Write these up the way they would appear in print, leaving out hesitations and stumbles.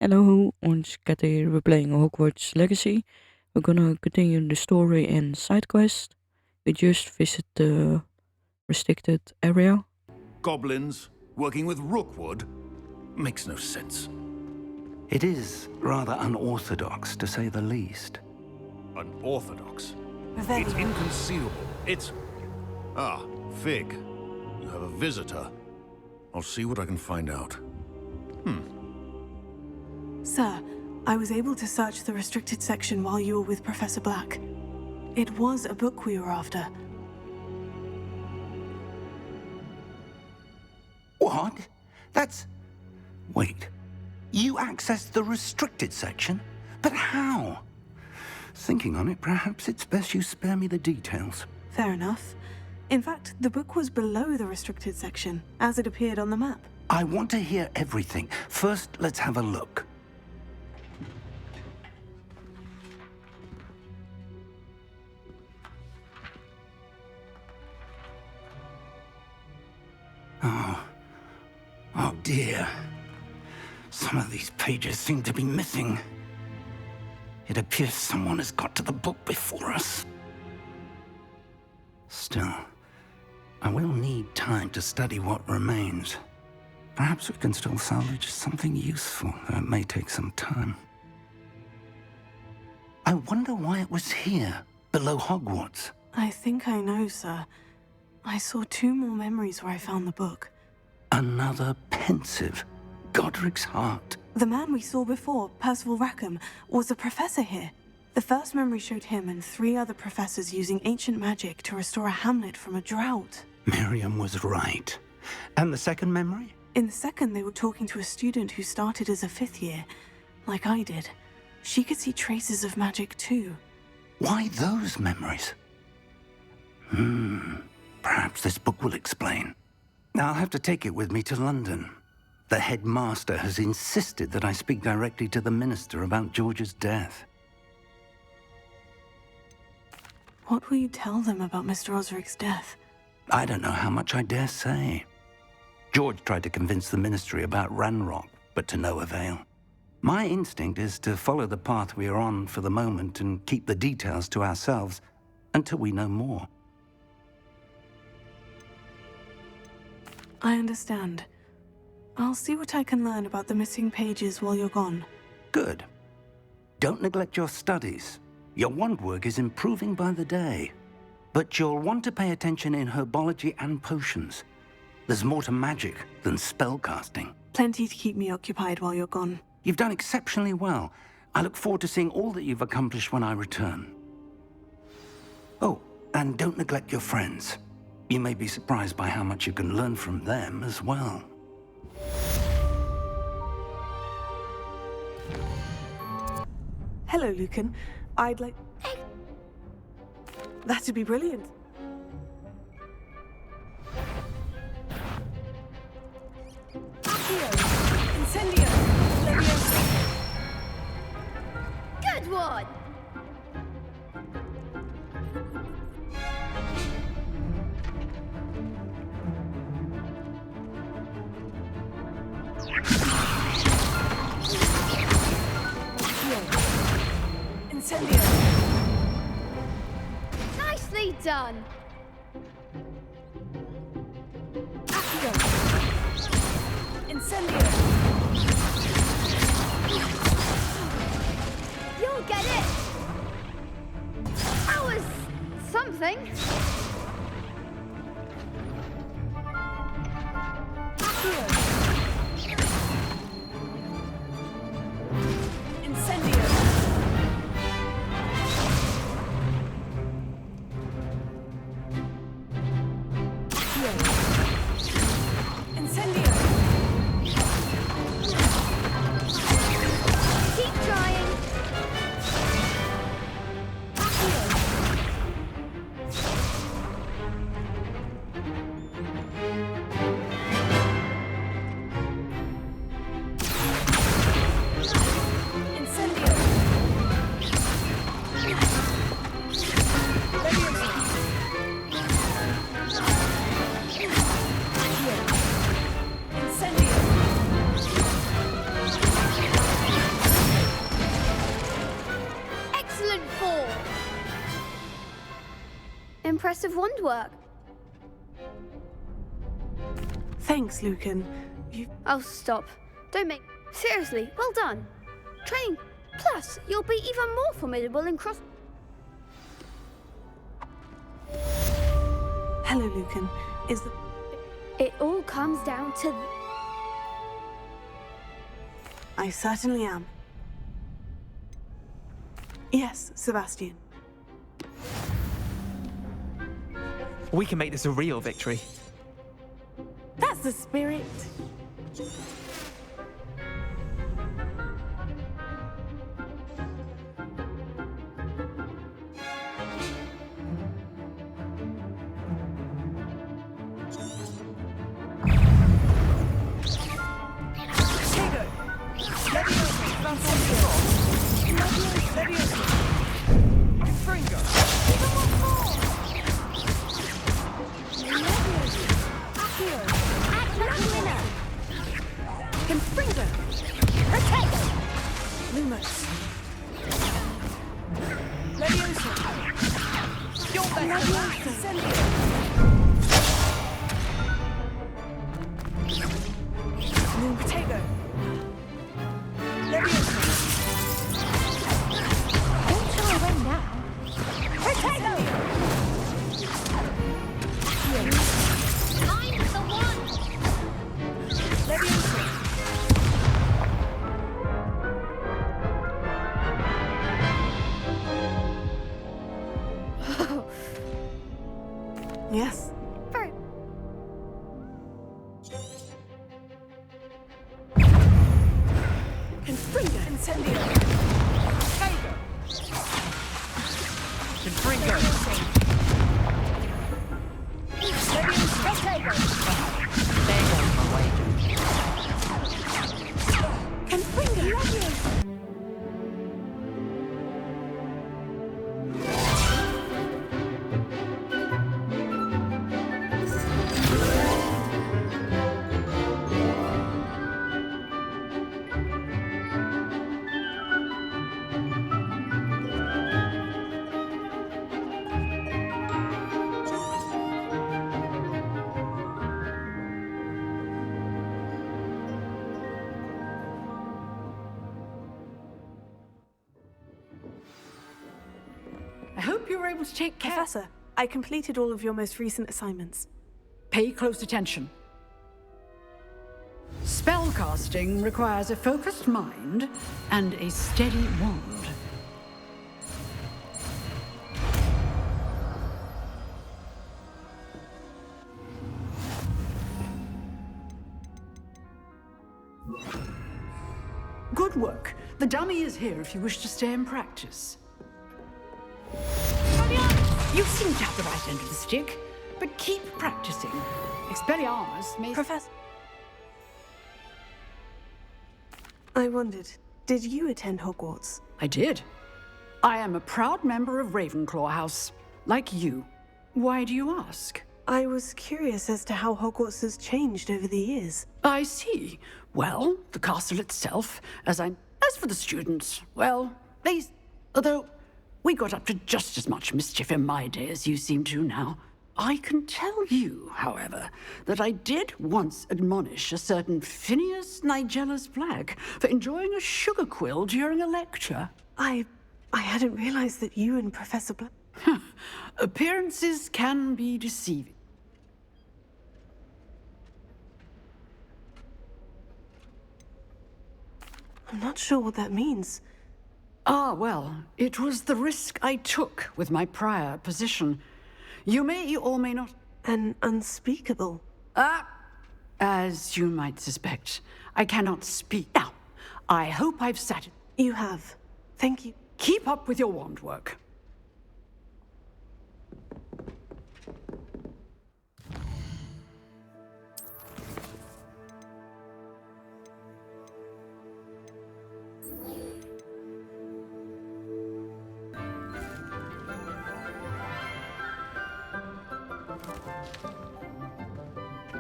Hello, ons Kater, we're playing Hogwarts Legacy. We're gonna continue the story and side quest. We just visit the restricted area. Goblins working with Rookwood? Makes no sense. It is rather unorthodox, to say the least. Unorthodox? Very It's inconceivable. It's... Ah, Fig. You have a visitor. I'll see what I can find out. Sir, I was able to search the restricted section while you were with Professor Black. It was a book we were after. What? That's... Wait. You accessed the restricted section? But how? Thinking on it, perhaps it's best you spare me the details. Fair enough. In fact, the book was below the restricted section, as it appeared on the map. I want to hear everything. First, let's have a look. Oh dear. Some of these pages seem to be missing. It appears someone has got to the book before us. Still, I will need time to study what remains. Perhaps we can still salvage something useful, though it may take some time. I wonder why it was here, below Hogwarts. I think I know, sir. I saw 2 more memories where I found the book. Another pensive. Godric's heart. The man we saw before, Percival Rackham, was a professor here. The first memory showed him and 3 other professors using ancient magic to restore a hamlet from a drought. Miriam was right. And the second memory? In the second, they were talking to a student who started as a 5th year, like I did. She could see traces of magic too. Why those memories? Perhaps this book will explain. I'll have to take it with me to London. The headmaster has insisted that I speak directly to the minister about George's death. What will you tell them about Mr. Osric's death? I don't know how much I dare say. George tried to convince the ministry about Ranrock, but to no avail. My instinct is to follow the path we are on for the moment and keep the details to ourselves until we know more. I understand. I'll see what I can learn about the missing pages while you're gone. Good. Don't neglect your studies. Your wand work is improving by the day. But you'll want to pay attention in herbology and potions. There's more to magic than spellcasting. Plenty to keep me occupied while you're gone. You've done exceptionally well. I look forward to seeing all that you've accomplished when I return. Oh, and don't neglect your friends. You may be surprised by how much you can learn from them as well. Hello, Lucan. I'd like... That'd be brilliant. Accio! Incendio! Leviosa! Good one! Incendio! Nicely done! Accio! Incendio! You'll get it! That was something. Accio! Incendio! Incendio! Keep trying. Accio! impressive wand work. Thanks, Lucan. Oh, stop. Don't make... Seriously, well done. Training. Plus, you'll be even more formidable in cross... Hello, Lucan. Is the... It all comes down to... I certainly am. Yes, Sebastian. We can make this a real victory. That's the spirit. Yes. Very... Confringo. Incendio. Tiger! Confringo! I hope you were able to take care. Professor, I completed all of your most recent assignments. Pay close attention. Spellcasting requires a focused mind and a steady wand. Good work. The dummy is here if you wish to stay and practice. You seem to have the right end of the stick, but keep practicing. Expelliarmus may... Professor... I wondered, did you attend Hogwarts? I did. I am a proud member of Ravenclaw House, like you. Why do you ask? I was curious as to how Hogwarts has changed over the years. I see. Well, the castle itself, as for the students, well, although we got up to just as much mischief in my day as you seem to now. I can tell you, however, that I did once admonish a certain Phineas Nigella's Black for enjoying a sugar quill during a lecture. I hadn't realized that you and Professor Black... Appearances can be deceiving. I'm not sure what that means. Ah, well, it was the risk I took with my prior position. You may or may not... An unspeakable... As you might suspect, I cannot speak. Now, I hope I've said it. You have. Thank you. Keep up with your wand work.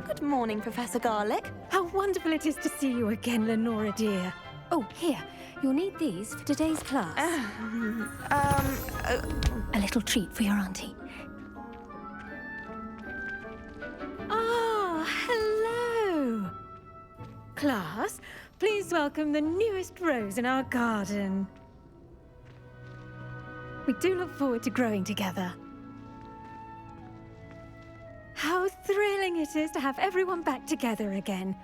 Good morning, Professor Garlick. How wonderful it is to see you again, Lenora dear. Oh, here. You'll need these for today's class. A little treat for your auntie. class, please welcome the newest rose in our garden. We do look forward to growing together. How thrilling it is to have everyone back together again.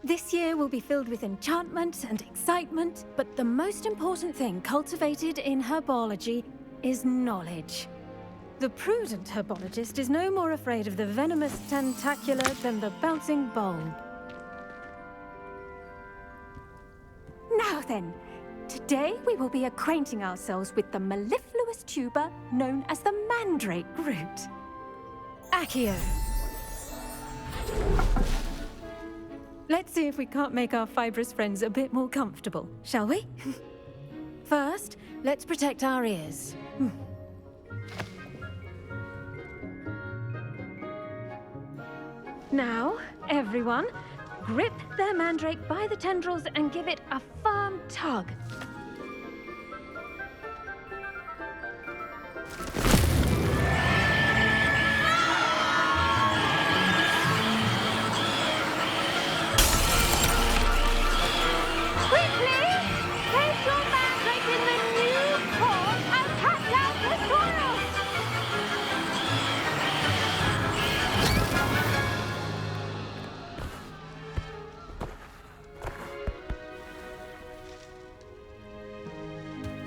This year will be filled with enchantment and excitement, but the most important thing cultivated in herbology is knowledge. The prudent herbologist is no more afraid of the venomous tentacular than the bouncing bulb. Now then, today we will be acquainting ourselves with the mellifluous tuber known as the mandrake root. Accio. Let's see if we can't make our fibrous friends a bit more comfortable, shall we? First, let's protect our ears. Now, everyone, grip their mandrake by the tendrils and give it a firm tug.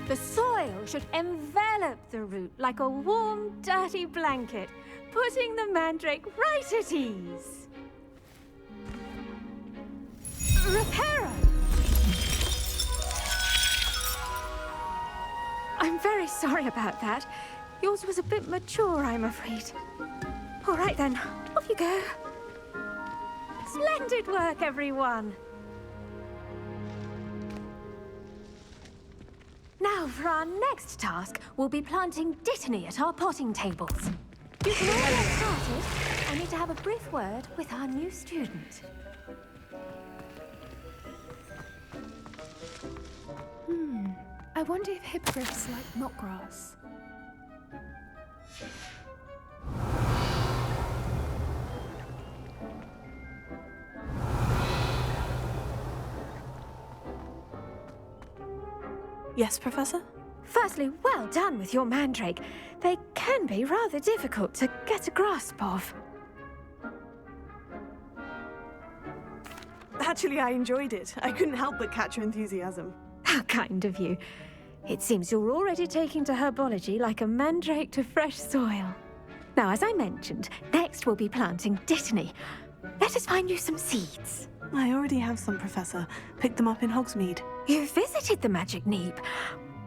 The soil should envelop the root like a warm, dirty blanket, putting the mandrake right at ease. Reparo! I'm very sorry about that. Yours was a bit mature, I'm afraid. All right then, off you go. Splendid work, everyone! Now, for our next task, we'll be planting dittany at our potting tables. You can all get started. I need to have a brief word with our new student. I wonder if hippogriffs like knotgrass. Yes, Professor? Firstly, well done with your mandrake. They can be rather difficult to get a grasp of. Actually, I enjoyed it. I couldn't help but catch your enthusiasm. How kind of you. It seems you're already taking to herbology like a mandrake to fresh soil. Now, as I mentioned, next we'll be planting dittany. Let us find you some seeds. I already have some, Professor. Picked them up in Hogsmeade. You visited the Magic Neep.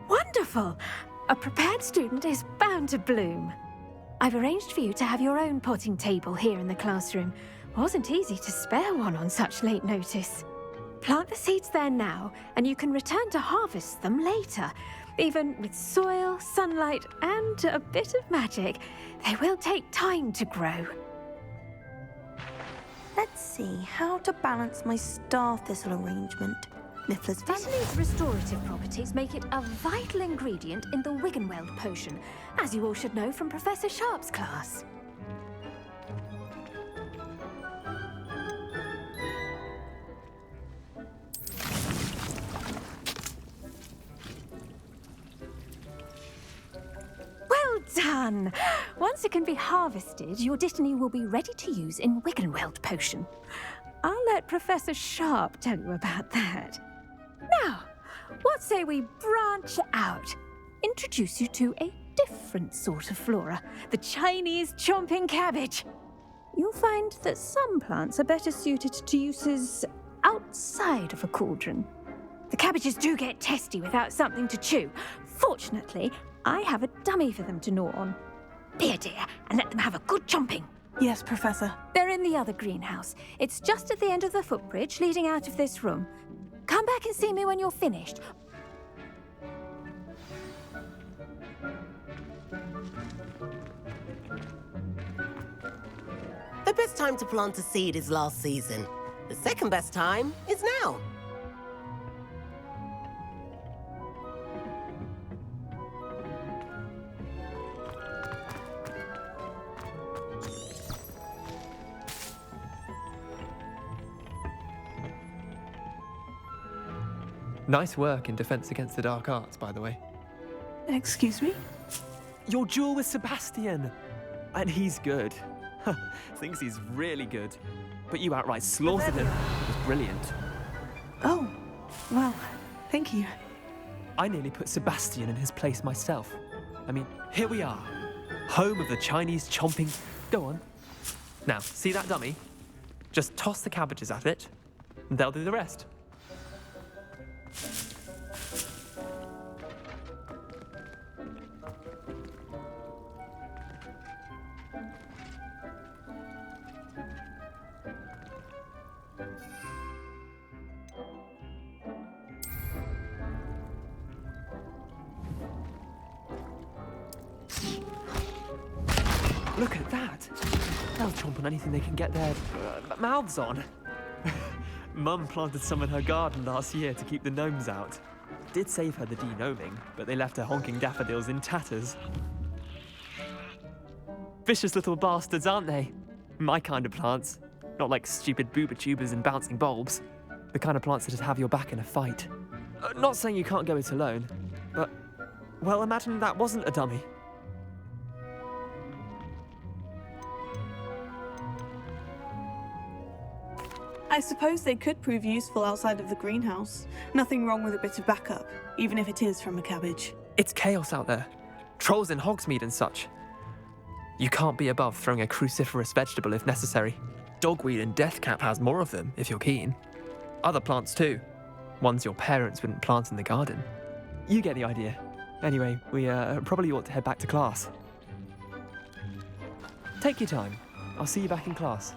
Wonderful! A prepared student is bound to bloom. I've arranged for you to have your own potting table here in the classroom. Wasn't easy to spare one on such late notice. Plant the seeds there now, and you can return to harvest them later. Even with soil, sunlight, and a bit of magic, they will take time to grow. Let's see how to balance my star thistle arrangement. Niffler's Dittany's restorative properties make it a vital ingredient in the Wiggenweld potion, as you all should know from Prof.Sharp's class. Well done! Once it can be harvested, your dittany will be ready to use in Wiggenweld potion. I'll let Prof.Sharp tell you about that. Now, what say we branch out? Introduce you to a different sort of flora, the Chinese chomping cabbage. You'll find that some plants are better suited to uses outside of a cauldron. The cabbages do get testy without something to chew. Fortunately, I have a dummy for them to gnaw on. Be a dear and let them have a good chomping. Yes, Professor. They're in the other greenhouse. It's just at the end of the footbridge leading out of this room. Come back and see me when you're finished. The best time to plant a seed is last season. The second best time is now. Nice work in Defense Against the Dark Arts, by the way. Excuse me? Your duel with Sebastian! And he's good. Thinks he's really good. But you outright slaughtered him. It was brilliant. Oh, well, thank you. I nearly put Sebastian in his place myself. I mean, here we are. Home of the Chinese chomping... Go on. Now, see that dummy? Just toss the cabbages at it, and they'll do the rest. Look at that! They'll chomp on anything they can get their mouths on. Mum planted some in her garden last year to keep the gnomes out. Did save her the de-gnoming, but they left her honking daffodils in tatters. Vicious little bastards, aren't they? My kind of plants. Not like stupid booba tubers and bouncing bulbs. The kind of plants that'd have your back in a fight. Not saying you can't go it alone, but... Well, imagine that wasn't a dummy. I suppose they could prove useful outside of the greenhouse. Nothing wrong with a bit of backup, even if it is from a cabbage. It's chaos out there. Trolls in Hogsmeade and such. You can't be above throwing a cruciferous vegetable if necessary. Dogweed and deathcap has more of them, if you're keen. Other plants too. Ones your parents wouldn't plant in the garden. You get the idea. Anyway, we probably ought to head back to class. Take your time. I'll see you back in class.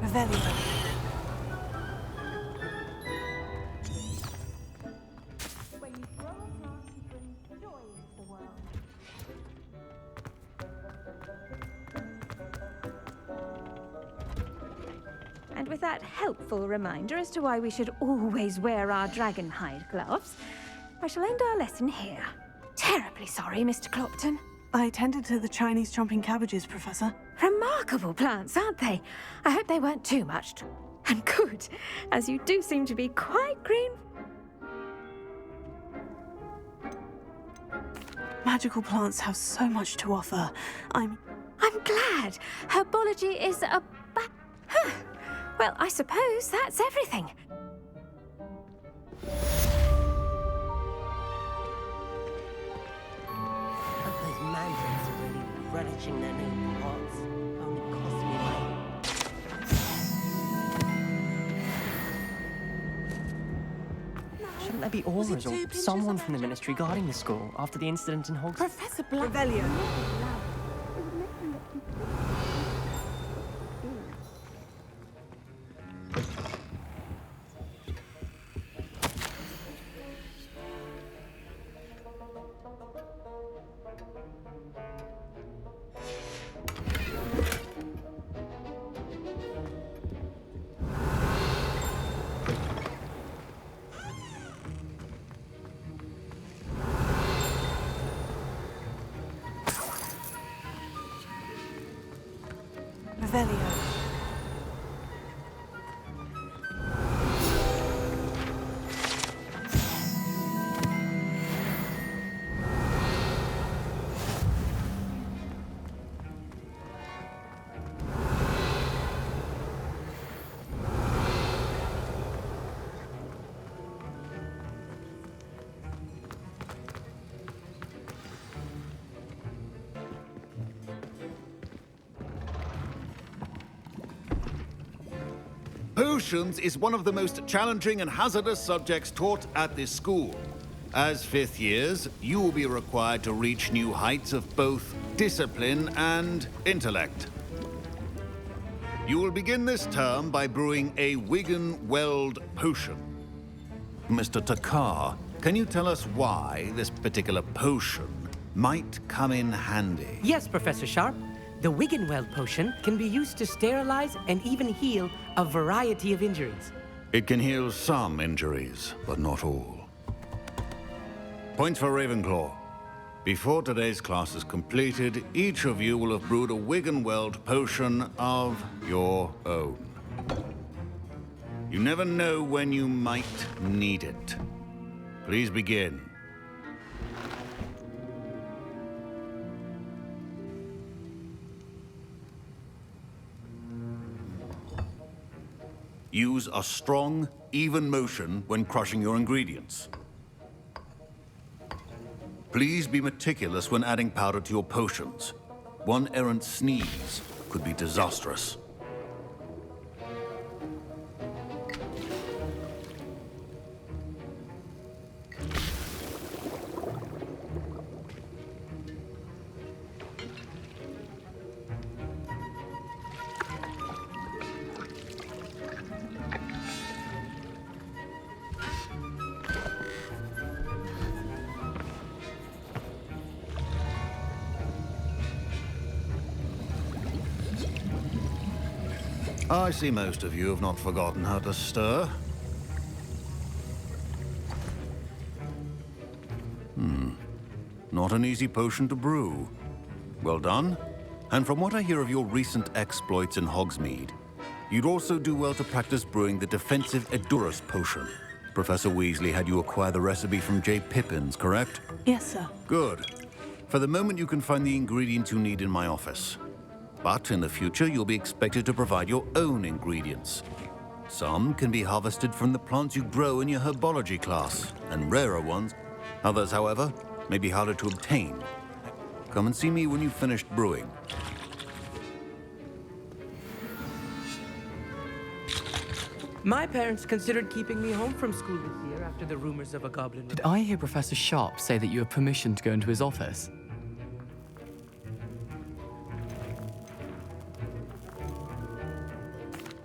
Revelio. And with that helpful reminder as to why we should always wear our dragon hide gloves, I shall end our lesson here. Terribly sorry, Mr. Clopton. I tended to the Chinese chomping cabbages, Professor. Remarkable plants, aren't they? I hope they weren't too much. And good, as you do seem to be quite green. Magical plants have so much to offer. I'm glad. Herbology is a well, I suppose that's everything. Those mandrakes are really relishing their new pots. Only cost me money. Shouldn't there be auras or someone from the ministry guarding the school after the incident in Hogwarts? Professor Black. Revelio. Revelio. Potions is one of the most challenging and hazardous subjects taught at this school. As fifth years, you will be required to reach new heights of both discipline and intellect. You will begin this term by brewing a Wiggenweld potion. Mr. Takar, can you tell us why this particular potion might come in handy? Yes, Professor Sharp. The Wiggenweld potion can be used to sterilize and even heal a variety of injuries. It can heal some injuries, but not all. Points for Ravenclaw. Before today's class is completed, each of you will have brewed a Wiggenweld potion of your own. You never know when you might need it. Please begin. Use a strong, even motion when crushing your ingredients. Please be meticulous when adding powder to your potions. One errant sneeze could be disastrous. I see most of you have not forgotten how to stir. Not an easy potion to brew. Well done. And from what I hear of your recent exploits in Hogsmeade, you'd also do well to practice brewing the defensive Edurus potion. Professor Weasley had you acquire the recipe from J. Pippin's, correct? Yes, sir. Good. For the moment, you can find the ingredients you need in my office. But in the future, you'll be expected to provide your own ingredients. Some can be harvested from the plants you grow in your Herbology class, and rarer ones. Others, however, may be harder to obtain. Come and see me when you've finished brewing. My parents considered keeping me home from school this year after the rumors of a goblin. Did I hear Professor Sharp say that you have permission to go into his office?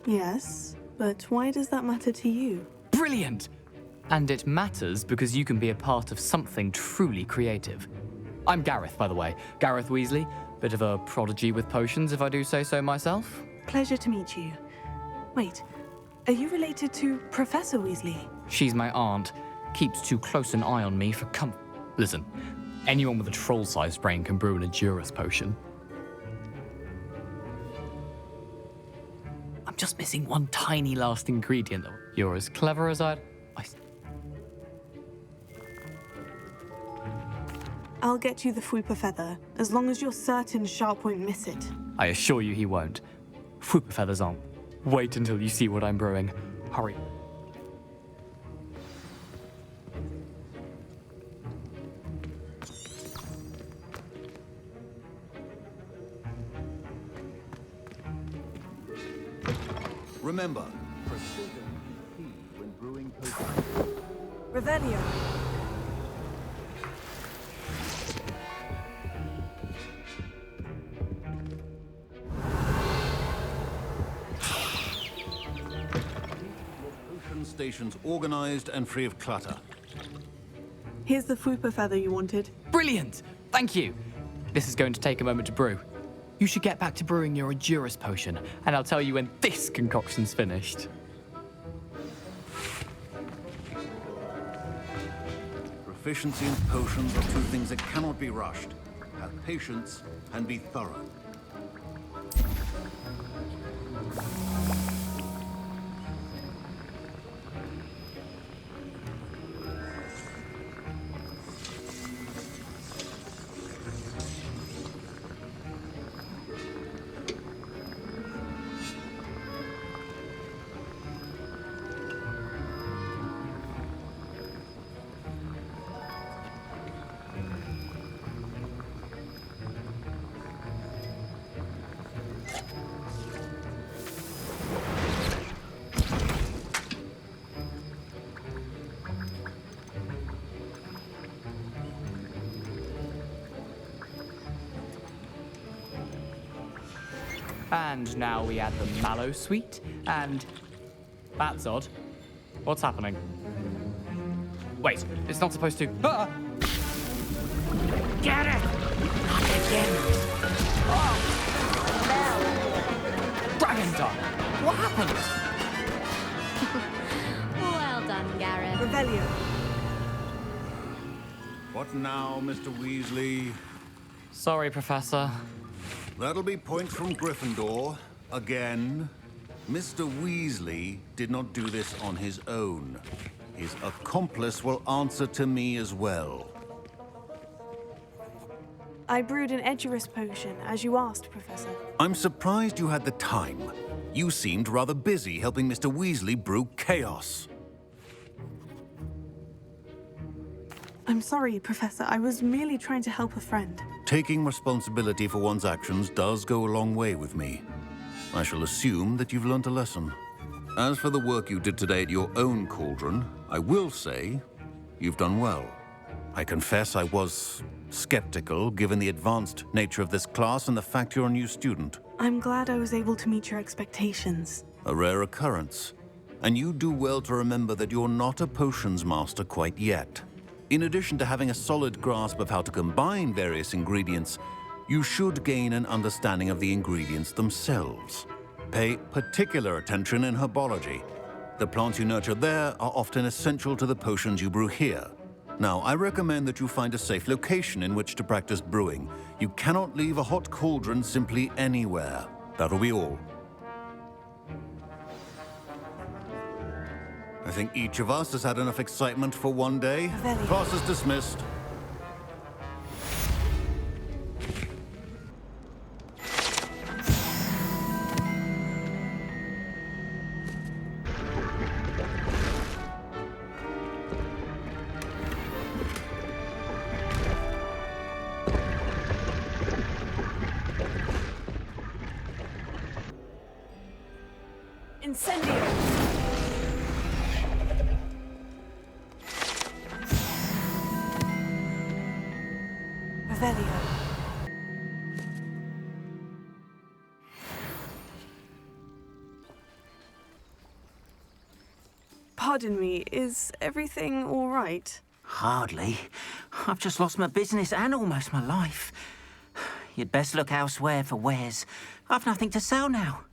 Yes, but why does that matter to you? Brilliant! And it matters because you can be a part of something truly creative. I'm Gareth, by the way. Gareth Weasley. Bit of a prodigy with potions, if I do say so myself. Pleasure to meet you. Wait, are you related to Professor Weasley? She's my aunt. Keeps too close an eye on me for Listen, anyone with a troll-sized brain can brew an Edurus potion. I'm just missing one tiny last ingredient. You're as clever as I'll get you the Fwooper feather, as long as you're certain Sharp won't miss it. I assure you he won't. Fwooper feathers on. Wait until you see what I'm brewing. Hurry. Remember, precision is key when brewing potions. Revelio. Potion stations organized and free of clutter. Here's the Fwooper feather you wanted. Brilliant! Thank you. This is going to take a moment to brew. You should get back to brewing your Edurus potion, and I'll tell you when this concoction's finished. Proficiency in potions are two things that cannot be rushed. Have patience and be thorough. And now we add the mallow sweet, and... That's odd. What's happening? Wait, it's not supposed to... Ah! Get it! Not again. Oh! Dragon Dog! What happened? Well done, Gareth. Revelio. What now, Mr. Weasley? Sorry, Professor. That'll be points from Gryffindor. Again. Mr. Weasley did not do this on his own. His accomplice will answer to me as well. I brewed an Edurus potion, as you asked, Professor. I'm surprised you had the time. You seemed rather busy helping Mr. Weasley brew chaos. I'm sorry, Professor. I was merely trying to help a friend. Taking responsibility for one's actions does go a long way with me. I shall assume that you've learnt a lesson. As for the work you did today at your own cauldron, I will say you've done well. I confess I was skeptical, given the advanced nature of this class and the fact you're a new student. I'm glad I was able to meet your expectations. A rare occurrence. And you do well to remember that you're not a potions master quite yet. In addition to having a solid grasp of how to combine various ingredients, you should gain an understanding of the ingredients themselves. Pay particular attention in herbology. The plants you nurture there are often essential to the potions you brew here. Now, I recommend that you find a safe location in which to practice brewing. You cannot leave a hot cauldron simply anywhere. That'll be all. I think each of us has had enough excitement for one day. Class is dismissed. Incendio! Revelio. Pardon me, is everything all right? Hardly. I've just lost my business and almost my life. You'd best look elsewhere for wares. I've nothing to sell now.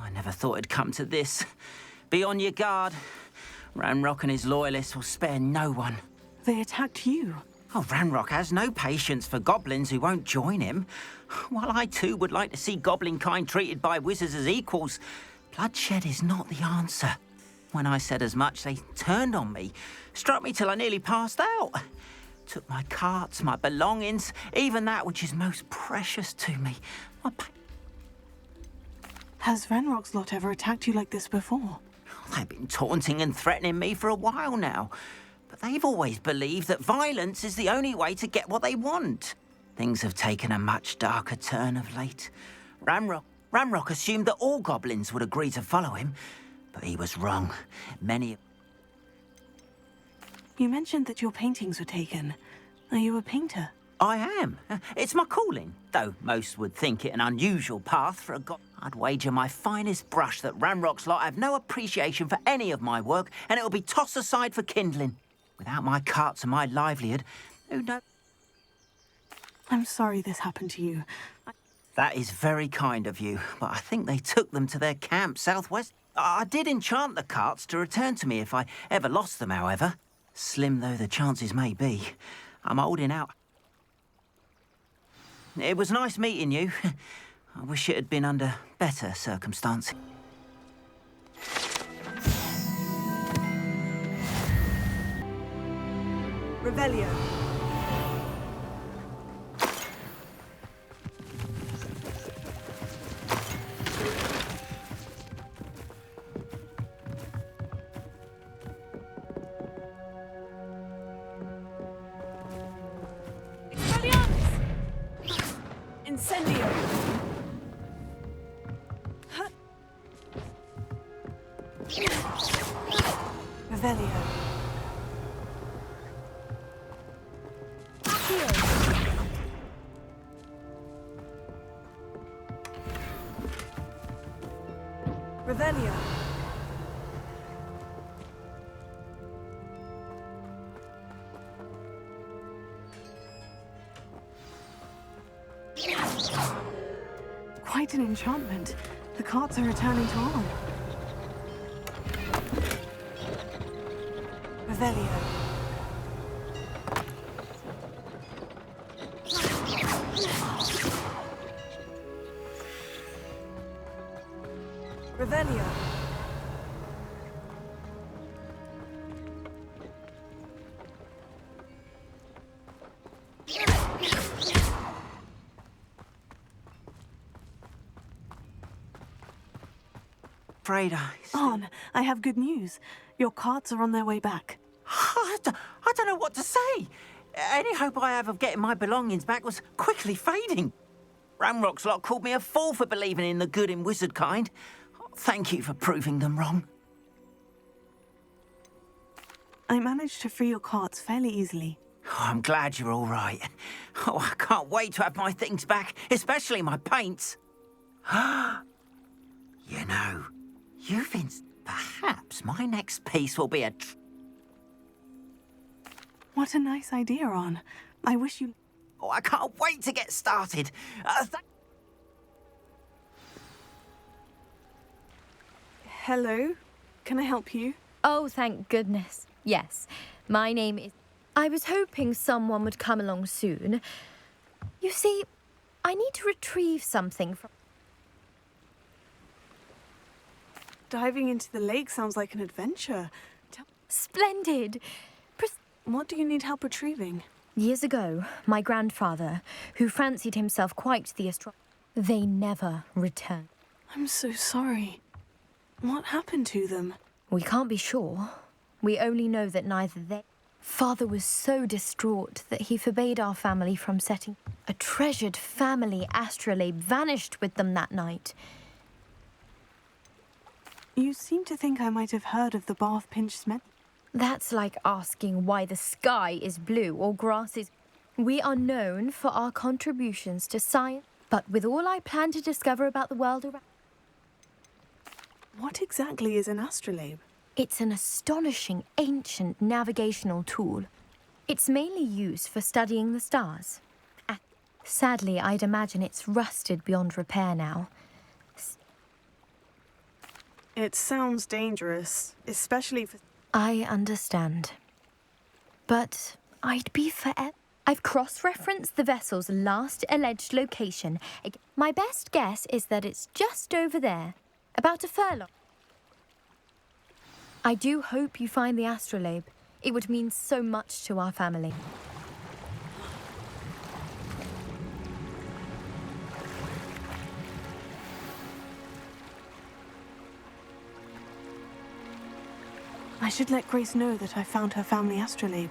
I never thought it'd come to this. Be on your guard. Ranrock and his loyalists will spare no one. They attacked you. Oh, Ranrock has no patience for goblins who won't join him. While I too would like to see goblin kind treated by wizards as equals, bloodshed is not the answer. When I said as much, they turned on me, struck me till I nearly passed out. Took my carts, my belongings, even that which is most precious to me. Has Ranrock's lot ever attacked you like this before? They've been taunting and threatening me for a while now. But they've always believed that violence is the only way to get what they want. Things have taken a much darker turn of late. Ranrock assumed that all goblins would agree to follow him, but he was wrong. Many... You mentioned that your paintings were taken. Are you a painter? I am. It's my calling, though most would think it an unusual path for a god. I'd wager my finest brush that Ranrock's lot have no appreciation for any of my work, and it'll be tossed aside for kindling. Without my carts and my livelihood, who knows? I'm sorry this happened to you. That is very kind of you, but I think they took them to their camp southwest. I did enchant the carts to return to me if I ever lost them, however. Slim though the chances may be, I'm holding out. It was nice meeting you. I wish it had been under better circumstances. Revelio. Expelliarmus! Incendio! Revelio. Revelio. Quite an enchantment. The carts are returning to on. Revelio. Revelio. Expelliarmus. Afraid Arn, I have good news. Your carts are on their way back. I don't know what to say. Any hope I have of getting my belongings back was quickly fading. Ranrock's lot called me a fool for believing in the good in wizard kind. Thank you for proving them wrong. I managed to free your carts fairly easily. Oh, I'm glad you're all right. Oh, I can't wait to have my things back, especially my paints. You know, perhaps my next piece will be a... What a nice idea, Arn. I wish you... Oh, I can't wait to get started. Hello? Can I help you? Oh, thank goodness. Yes, my name is... I was hoping someone would come along soon. You see, I need to retrieve something from... Diving into the lake sounds like an adventure. Splendid! What do you need help retrieving? Years ago, my grandfather, who fancied himself quite the astrolabe, they never returned. I'm so sorry. What happened to them? We can't be sure. We only know that neither they... Father was so distraught that he forbade our family from setting. A treasured family astrolabe vanished with them that night. You seem to think I might have heard of the Bath Pince-Smedley. That's like asking why the sky is blue or grass is... We are known for our contributions to science, but with all I plan to discover about the world around... What exactly is an astrolabe? It's an astonishing ancient navigational tool. It's mainly used for studying the stars. Sadly, I'd imagine it's rusted beyond repair now. It sounds dangerous, especially for... I understand. But I'd be forever... I've cross-referenced the vessel's last alleged location. My best guess is that it's just over there, about a furlong. I do hope you find the astrolabe. It would mean so much to our family. I should let Grace know that I found her family astrolabe.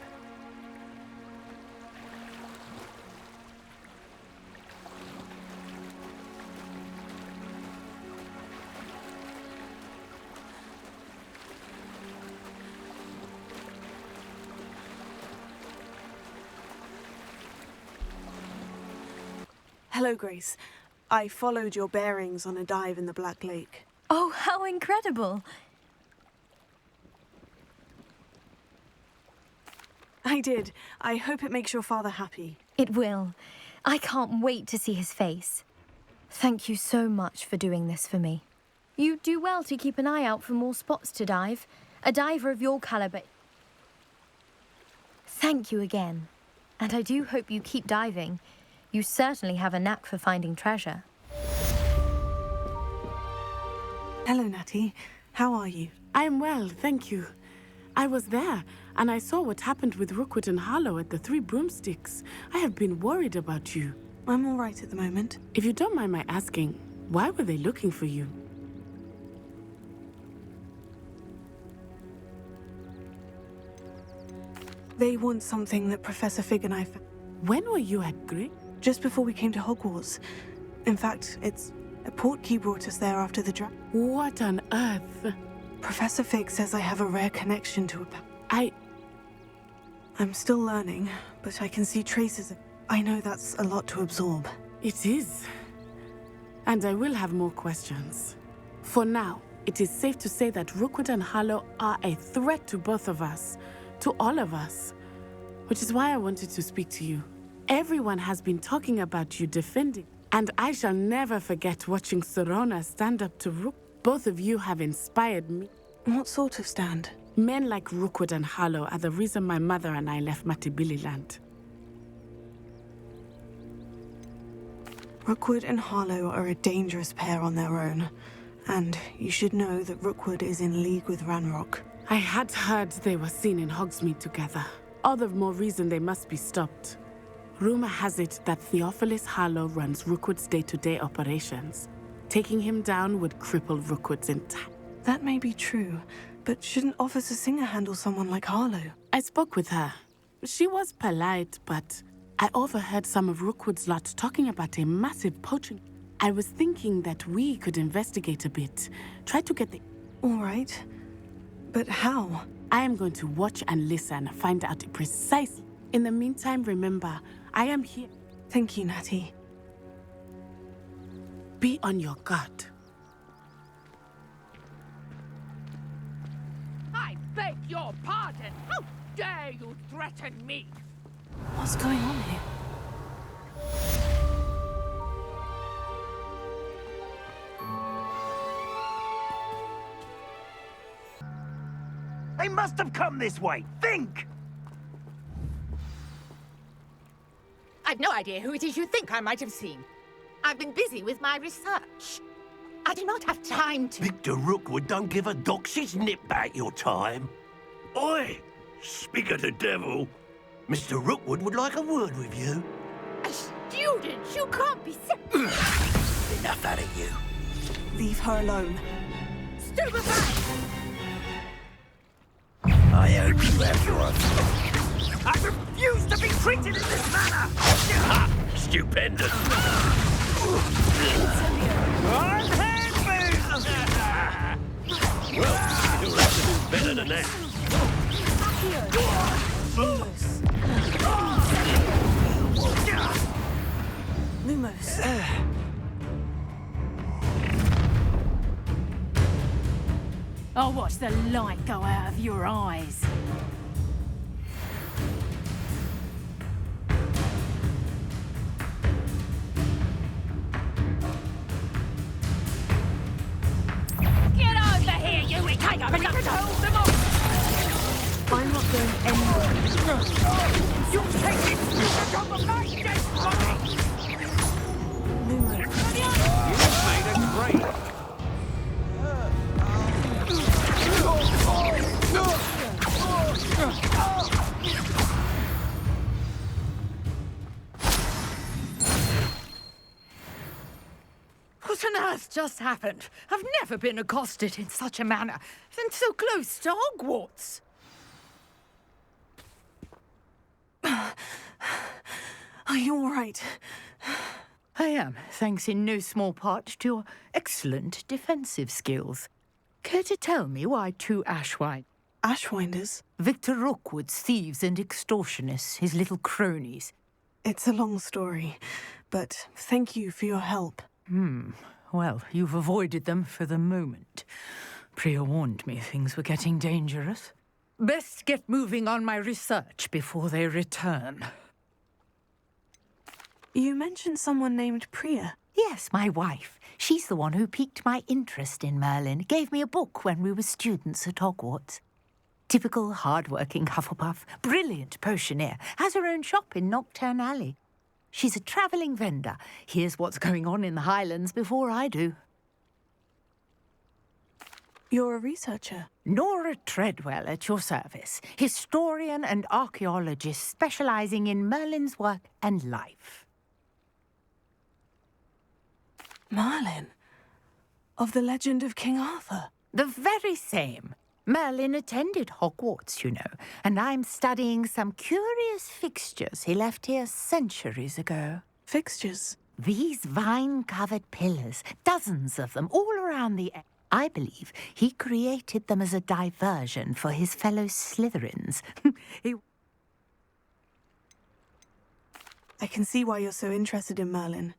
Hello, Grace. I followed your bearings on a dive in the Black Lake. Oh, how incredible! I did. I hope it makes your father happy. It will. I can't wait to see his face. Thank you so much for doing this for me. You do well to keep an eye out for more spots to dive. A diver of your caliber. Thank you again. And I do hope you keep diving. You certainly have a knack for finding treasure. Hello, Natty. How are you? I'm well, thank you. I was there, and I saw what happened with Rookwood and Harlow at the Three Broomsticks. I have been worried about you. I'm all right at the moment. If you don't mind my asking, why were they looking for you? They want something that Professor Fig and I found. When were you at Grey? Just before we came to Hogwarts. In fact, it's a portkey brought us there after the draft. What on earth? Professor Fig says I have a rare connection to a I'm still learning, but I can see traces of... I know that's a lot to absorb. It is. And I will have more questions. For now, it is safe to say that Rookwood and Harlow are a threat to both of us. To all of us. Which is why I wanted to speak to you. Everyone has been talking about you defending, and I shall never forget watching Sorona stand up to Rook. Both of you have inspired me. What sort of stand? Men like Rookwood and Harlow are the reason my mother and I left Matibili Land. Rookwood and Harlow are a dangerous pair on their own. And you should know that Rookwood is in league with Ranrock. I had heard they were seen in Hogsmeade together. All the more reason they must be stopped. Rumor has it that Theophilus Harlow runs Rookwood's day-to-day operations. Taking him down would cripple Rookwood's entire... That may be true, but shouldn't Officer Singer handle someone like Harlow? I spoke with her. She was polite, but I overheard some of Rookwood's lot talking about a massive poaching. I was thinking that we could investigate a bit. Try to get the... All right. But how? I am going to watch and listen, find out precisely. In the meantime, remember, I am here. Thank you, Natty. Be on your guard. I beg your pardon. How dare you threaten me? What's going on here? They must have come this way. Think! I've no idea who it is you think I might have seen. I've been busy with my research. I do not have time to... Victor Rookwood don't give a doxy's nip back your time. Oi! Speak of the devil. Mr. Rookwood would like a word with you. A student? You can't be... Enough out of you. Leave her alone. Stupefy! I hope you have your own. I refuse to be treated in this manner! Stupendous! I'm well, you'll have to do better than that. Lumos. I'll watch the light go out of your eyes. Get over here, you idiot! Hang on, hold them off! I'm not going anywhere. You take it! You don't of my dead body! Lumos. You've made a great... What on earth just happened? I've never been accosted in such a manner, and so close to Hogwarts. Are you all right? I am, thanks in no small part to your excellent defensive skills. Care to tell me why two Ashwinders? Victor Rookwood's thieves and extortionists, his little cronies. It's a long story, but thank you for your help. Well, you've avoided them for the moment. Priya warned me things were getting dangerous. Best get moving on my research before they return. You mentioned someone named Priya. Yes, my wife. She's the one who piqued my interest in Merlin. Gave me a book when we were students at Hogwarts. Typical hard-working Hufflepuff. Brilliant potioneer. Has her own shop in Knockturn Alley. She's a travelling vendor. Hears what's going on in the Highlands before I do. You're a researcher? Nora Treadwell at your service. Historian and archaeologist specialising in Merlin's work and life. Merlin? Of the legend of King Arthur? The very same. Merlin attended Hogwarts, you know, and I'm studying some curious fixtures he left here centuries ago. Fixtures? These vine-covered pillars, dozens of them, all around the... I believe he created them as a diversion for his fellow Slytherins. I can see why you're so interested in Merlin.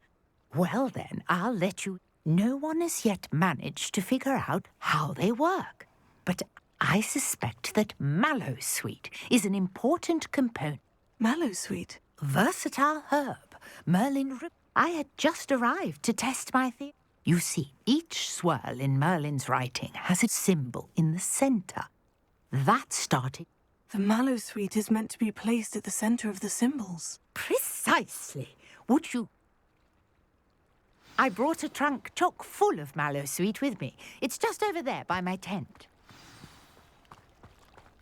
Well then, I'll let you... No one has yet managed to figure out how they work. But I suspect that Mallowsweet is an important component. Mallowsweet? Versatile herb. Merlin... I had just arrived to test my theory. You see, each swirl in Merlin's writing has a symbol in the centre. That started... The Mallowsweet is meant to be placed at the centre of the symbols. Precisely. Would you... I brought a trunk chock full of mallow sweet with me. It's just over there by my tent.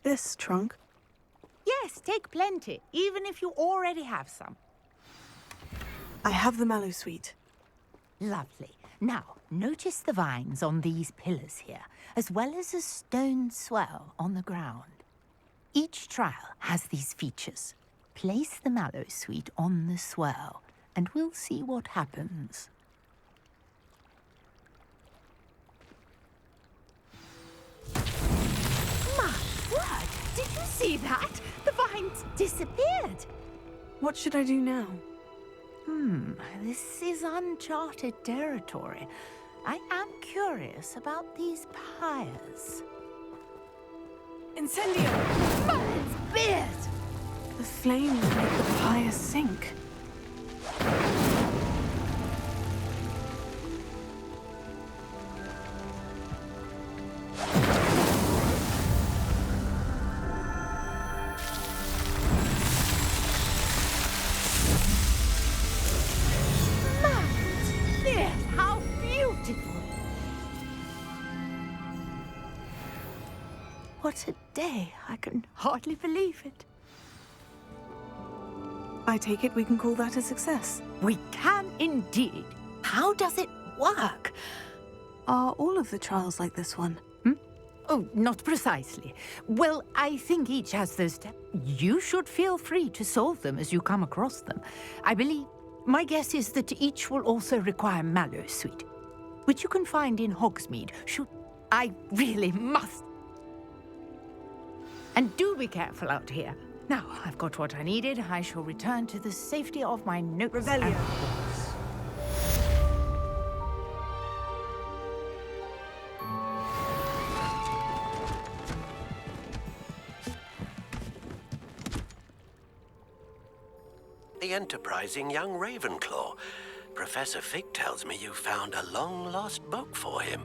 This trunk? Yes, take plenty, even if you already have some. I have the mallow sweet. Lovely. Now, notice the vines on these pillars here, as well as a stone swell on the ground. Each trial has these features. Place the mallow sweet on the swell, and we'll see what happens. My word! Did you see that? The vines disappeared. What should I do now? This is uncharted territory. I am curious about these pyres. Incendio! Merlin's beard! The flames make the pyre sink. What a day. I can hardly believe it. I take it we can call that a success. We can indeed. How does it work? Are all of the trials like this one? Oh, not precisely. Well, I think each has those steps. You should feel free to solve them as you come across them. I believe, my guess is that each will also require mallow sweet, which you can find in Hogsmeade. I really must. And do be careful out here. Now, I've got what I needed. I shall return to the safety of my notes. Revelio. The enterprising young Ravenclaw. Professor Fig tells me you found a long-lost book for him.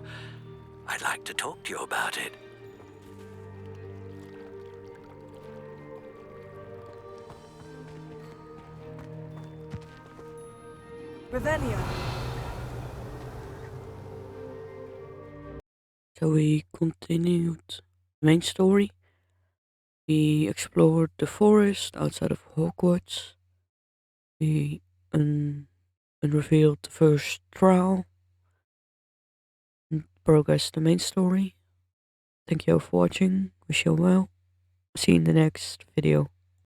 I'd like to talk to you about it. Revelio. So we continued the main story. We explored the forest outside of Hogwarts. We unrevealed the first trial and progressed the main story. Thank you all for watching. Wish you all well. See you in the next video.